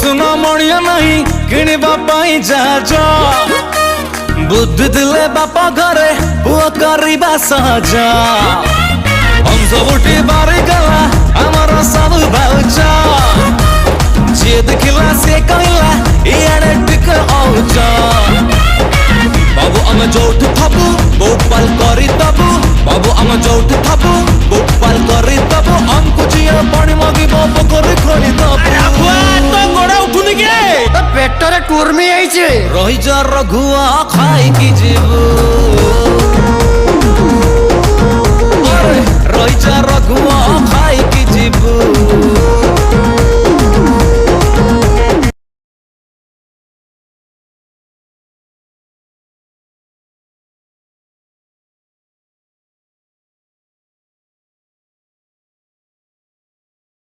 सुना मणिया नहीं किणवा पाई जहाज बुद्धि दिले बापा घरे पुआ करवा सहज हम सब उठी बारी गला हमारा सब भाउज जे देखला से कहला इयाडे टिक औज बाबू आम जोठ थबु गोपाल करी तबु बाबू आम जोठ थबु गोपाल करी तबु हमको जिया पानी मागी बाबू करी खड़ी तबु तो गोड़ा उठुनी के तो पेटरे टूरमी आइছে रही जा रघुआ खाई की जीवु रही जा रघुआ खाई की जीवु